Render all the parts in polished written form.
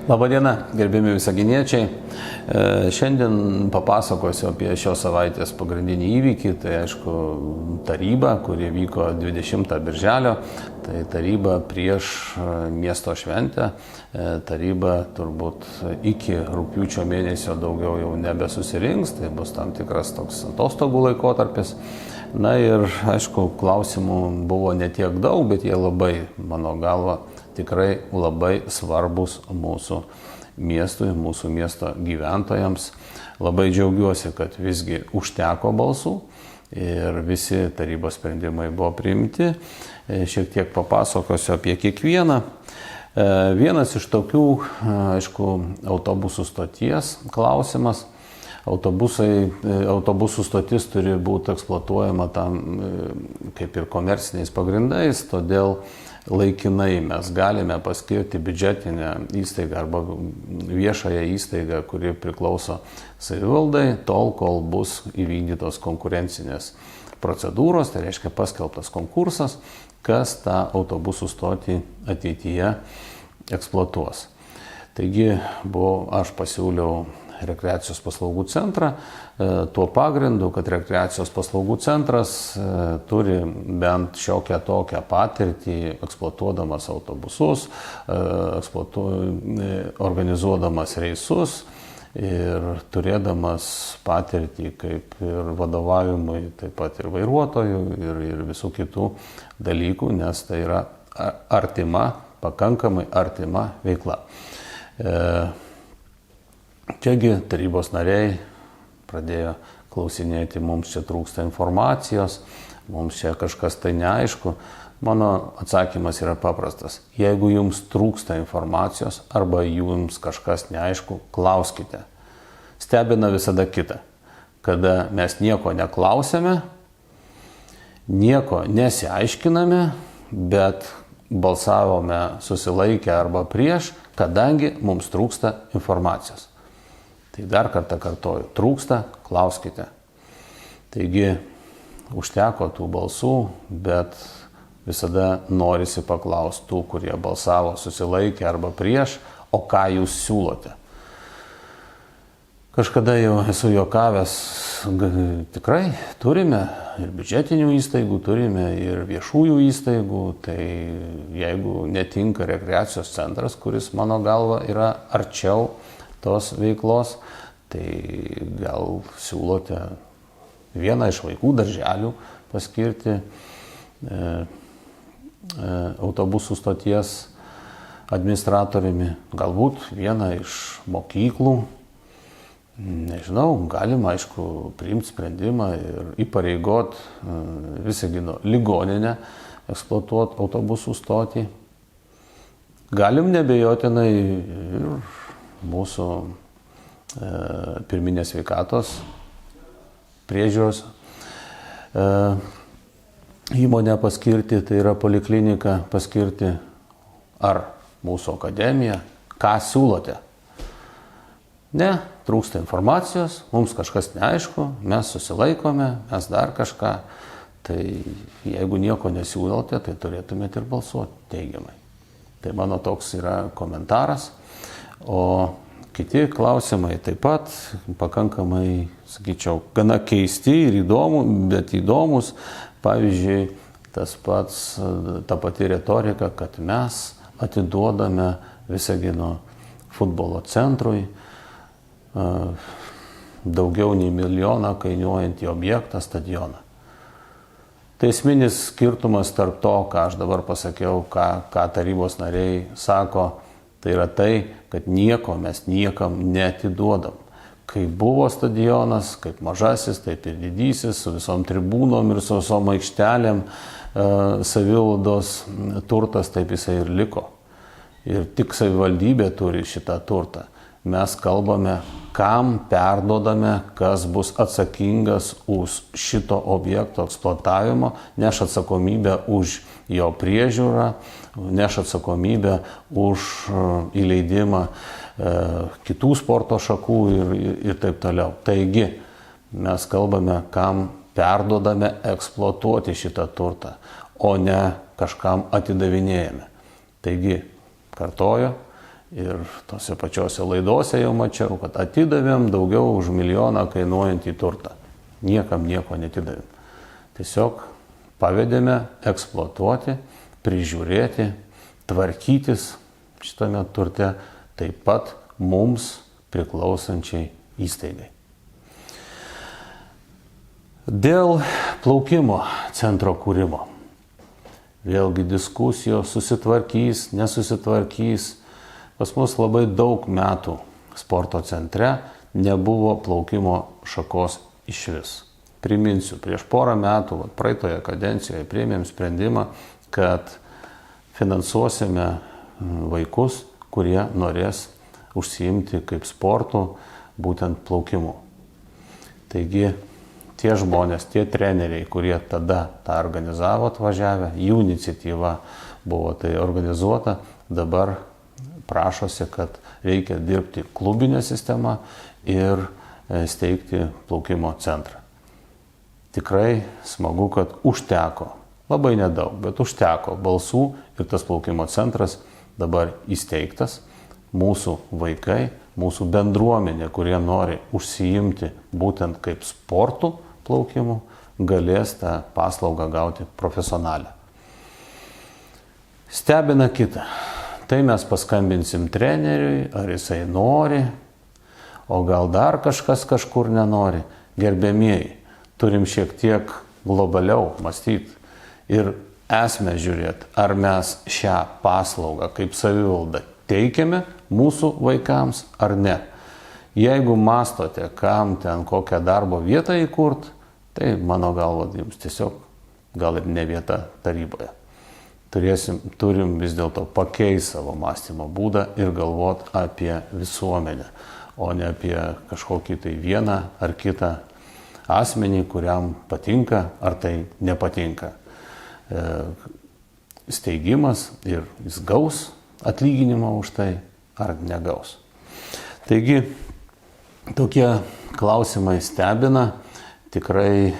Labadiena, gerbėmi visaginiečiai. Šiandien papasakosiu apie šios savaitės pagrindinį įvykį. Tai aišku taryba, kuri vyko 20 birželio. Tai taryba prieš miesto šventę. Taryba turbūt iki rugpjūčio mėnesio daugiau jau nebesusirinks. Tai bus tam tikras toks atostogų laikotarpis. Na ir aišku, klausimų buvo ne tiek daug, bet jie labai, mano galva, tikrai labai svarbus mūsų miestui, mūsų miesto gyventojams. Labai džiaugiuosi, kad visgi užteko balsų ir visi tarybos sprendimai buvo priimti. Šiek tiek papasakosiu apie kiekvieną. Vienas iš tokių, aišku, autobusų stoties klausimas. Autobusų stotis turi būti eksploatuojama tam kaip ir komerciniais pagrindais, todėl laikinai mes galime paskirti biudžetinę įstaigą arba viešąją įstaigą, kuri priklauso savivaldai, tol, kol bus įvykdytos konkurencinės procedūros, tai reiškia paskelbtas konkursas, kas tą autobusų stotį ateityje eksploatuos. Taigi aš pasiūliau rekreacijos paslaugų centrą, tuo pagrindu, kad rekreacijos paslaugų centras turi bent šiokią tokią patirtį eksploatuodamas autobusus, organizuodamas reisus ir turėdamas patirtį kaip ir vadovavimui, taip pat ir vairuotojų ir visų kitų dalykų, nes tai yra pakankamai artima veikla. Čiagi tarybos nariai pradėjo klausinėti, mums čia trūksta informacijos, mums čia kažkas tai neaišku. Mano atsakymas yra paprastas. Jeigu jums trūksta informacijos arba jums kažkas neaišku, klauskite. Stebina visada kita. Kada mes nieko neklausėme, nieko nesiaiškiname, bet balsavome susilaikę arba prieš, kadangi mums trūksta informacijos. Tai dar kartą kartoju, trūksta, klauskite. Taigi, užteko tų balsų, bet visada norisi paklausti tų, kurie balsavo susilaikė arba prieš, o ką jūs siūlote. Kažkada jau esu juokavęs, tikrai turime ir biudžetinių įstaigų, turime ir viešųjų įstaigų, tai jeigu netinka rekreacijos centras, kuris mano galva yra arčiau tos veiklos, tai gal siūlote vieną iš vaikų darželių paskirti autobusų stoties administratoriumi, galbūt vieną iš mokyklų. Nežinau, galima, aišku, priimti sprendimą ir įpareigot Visagino ligoninę eksploatuoti autobusų stotį. Galim nebejotinai ir mūsų pirminės sveikatos priežiūros įmonę paskirti, tai yra polikliniką paskirti, ar mūsų akademiją. Ką siūlote? Ne, trūksta informacijos, mums kažkas neaišku, mes susilaikome, mes dar kažką. Tai jeigu nieko nesiūlote, tai turėtumėte ir balsuoti teigiamai. Tai mano toks yra komentaras. O kiti klausimai taip pat pakankamai, sakyčiau, gana keisti ir įdomus. Pavyzdžiui, ta pati retorika, kad mes atiduodame Visagino futbolo centrui daugiau nei 1 milijoną kainuojantį objektą, stadioną. Tai esminis skirtumas tarp to, ką aš dabar pasakiau, ką tarybos nariai sako, tai yra tai, kad nieko mes niekam neatiduodam. Kai buvo stadionas, kaip mažasis, taip ir didysis, su visom tribūnom ir su visom aikštelėm savivaldos turtas, taip jisai ir liko. Ir tik savivaldybė turi šitą turtą. Mes kalbame, kam perdodame, kas bus atsakingas už šito objekto eksploatavimo, neš atsakomybę už jo priežiūrą, neš atsakomybę už įleidimą kitų sporto šakų ir taip toliau. Taigi, mes kalbame, kam perdodame eksploatuoti šitą turtą, o ne kažkam atidavinėjame. Taigi, kartoju, Ir tose pačiose laidose jau mačiau, kad atidavėm daugiau už milijoną kainuojantį turtą. Niekam nieko netidavėm. Tiesiog pavedėme eksploatuoti, prižiūrėti, tvarkytis šitame turte taip pat mums priklausančiai įstaigai. Dėl plaukimo centro kūrimo. Vėlgi diskusijos susitvarkys, nesusitvarkys. Pas mus labai daug metų sporto centre nebuvo plaukimo šakos išvis. Priminsiu, prieš porą metų, praeitoje kadencijoje priėmėm sprendimą, kad finansuosime vaikus, kurie norės užsiimti kaip sportu, būtent plaukimu. Taigi tie žmonės, tie treneriai, kurie tada tą organizavo atvažiavę, jų iniciatyva buvo tai organizuota, dabar prašosi, kad reikia dirbti klubinę sistemą ir steigti plaukimo centrą. Tikrai smagu, kad užteko, labai nedaug, bet užteko balsų ir tas plaukimo centras dabar įsteigtas. Mūsų vaikai, mūsų bendruomenė, kurie nori užsiimti būtent kaip sportų plaukimu, galės tą paslaugą gauti profesionalią. Stebina kita. Tai mes paskambinsim treneriui, ar jisai nori, o gal dar kažkas kažkur nenori. Gerbiamieji, turim šiek tiek globaliau mąstyti ir esmę žiūrėti, ar mes šią paslaugą kaip savivalda teikiame mūsų vaikams ar ne. Jeigu mąstote, kam ten kokią darbo vietą įkurt, tai mano galva jums tiesiog gal ir ne vieta taryboje. Turim vis dėlto pakeisti savo mąstymo būdą ir galvoti apie visuomenę, o ne apie kažkokį tai vieną ar kitą asmenį, kuriam patinka ar tai nepatinka steigimas ir jis gaus atlyginimą už tai ar negaus. Taigi tokie klausimai stebina, tikrai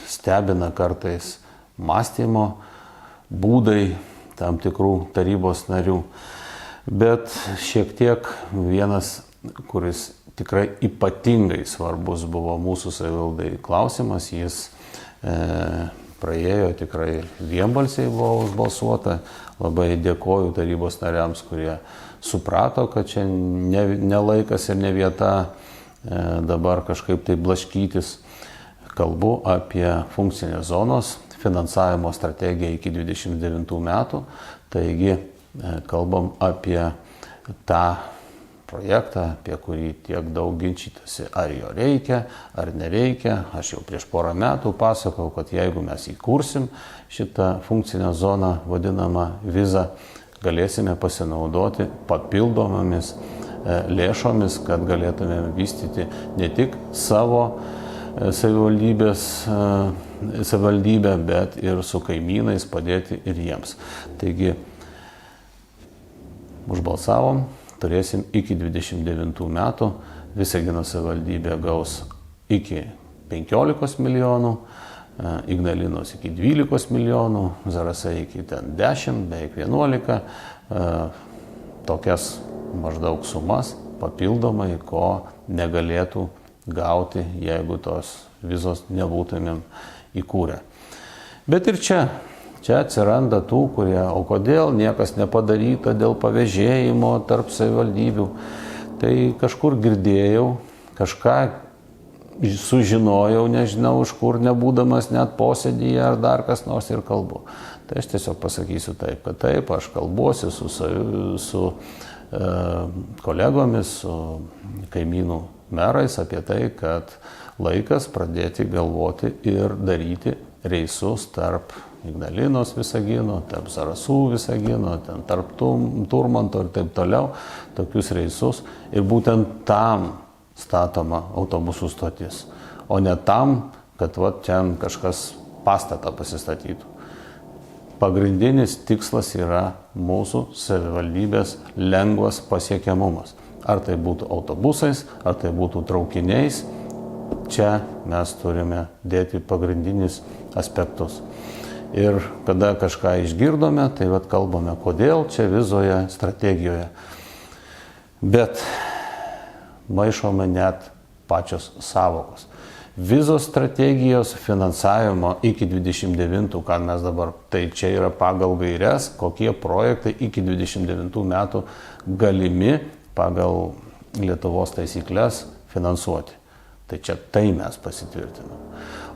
stebina kartais mąstymo būdai tam tikrų tarybos narių, bet šiek tiek vienas, kuris tikrai ypatingai svarbus buvo mūsų savivaldai klausimas, jis praėjo tikrai vienbalsiai buvo užbalsuota. Labai dėkoju tarybos nariams, kurie suprato, kad čia ne laikas ir ne vieta dabar kažkaip tai blaškytis. Kalbu apie funkcinės zonos finansavimo strategiją iki 29 metų. Taigi kalbam apie tą projektą, apie kurį tiek daug ginčytasi, ar jo reikia, ar nereikia. Aš jau prieš porą metų pasakau, kad jeigu mes įkursim šitą funkcinę zoną, vadinamą vizą, galėsime pasinaudoti papildomomis lėšomis, kad galėtume vystyti ne tik savo savivaldybę, bet ir su kaimynais padėti ir jiems. Taigi, užbalsavom, turėsim iki 29 metų, Visagino savivaldybė gaus iki 15 milijonų, Ignalinos iki 12 milijonų, Zarasai iki 10, beveik 11, tokias maždaug sumas papildomai, ko negalėtų gauti, jeigu tos vizos nebūtumėm įkūrę. Bet ir čia atsiranda tų, kurie, o kodėl niekas nepadaryta dėl pavėžėjimo tarp savivaldybių. Tai kažkur girdėjau, kažką sužinojau, nežinau iš kur, nebūdamas net posėdyje ar dar kas nors ir kalbu. Tai aš tiesiog pasakysiu taip, kad taip, aš kalbuosi su kolegomis, su kaimynų merais apie tai, kad laikas pradėti galvoti ir daryti reisus tarp Ignalinos Visagino, tarp Zarasų Visagino, tarp Turmanto ir taip toliau, tokius reisus. Ir būtent tam statoma autobusų stotis, o ne tam, kad ten kažkas pastatą pasistatytų. Pagrindinis tikslas yra mūsų savivaldybės lengvas pasiekiamumas. Ar tai būtų autobusais, ar tai būtų traukiniais, čia mes turime dėti pagrindinius aspektus. Ir kada kažką išgirdome, tai kalbame, kodėl čia vizoje strategijoje. Bet maišome net pačios savokos. Vizos strategijos finansavimo iki 29, ką mes dabar, tai čia yra pagal gairias, kokie projektai iki 29 metų galimi pagal Lietuvos taisyklės finansuoti. Tai čia tai mes pasitvirtiname.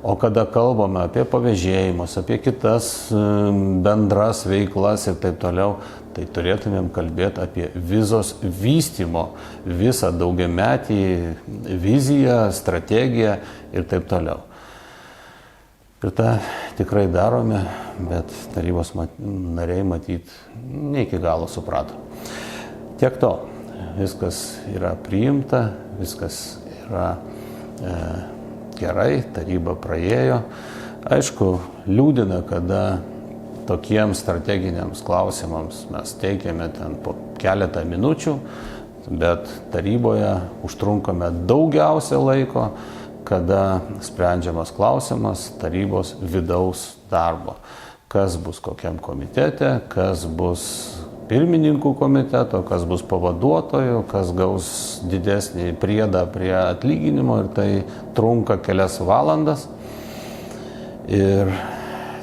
O kada kalbame apie pavėžėjimus, apie kitas bendras veiklas ir taip toliau, tai turėtumėm kalbėti apie vizos vystymo, visą daugiametį viziją, strategiją ir taip toliau. Ir tą tikrai darome, bet tarybos nariai matyt ne iki galo suprato. Tiek to, viskas yra priimta, viskas yra gerai, taryba praėjo. Aišku, liūdina, kada tokiems strateginiams klausimams mes teikiame ten po keletą minučių, bet taryboje užtrunkame daugiausia laiko, kada sprendžiamas klausimas tarybos vidaus darbo. Kas bus kokiam komitete, kas bus pirmininkų komiteto, kas bus pavaduotojų, kas gaus didesnį priedą prie atlyginimo ir tai trunka kelias valandas. Ir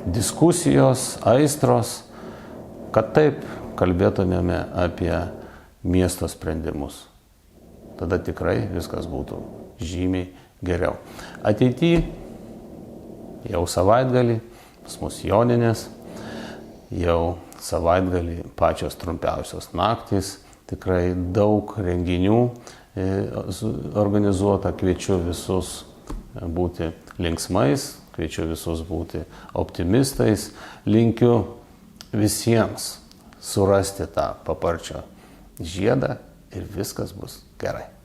diskusijos, aistros, kad taip kalbėtumėme apie miesto sprendimus. Tada tikrai viskas būtų žymiai geriau. Ateityje, jau savaitgalį, pas mus Joninės, jau savaitgalį pačios trumpiausios naktys, tikrai daug renginių organizuota, kviečiu visus būti linksmais, kviečiu visus būti optimistais, linkiu visiems surasti tą paparčio žiedą ir viskas bus gerai.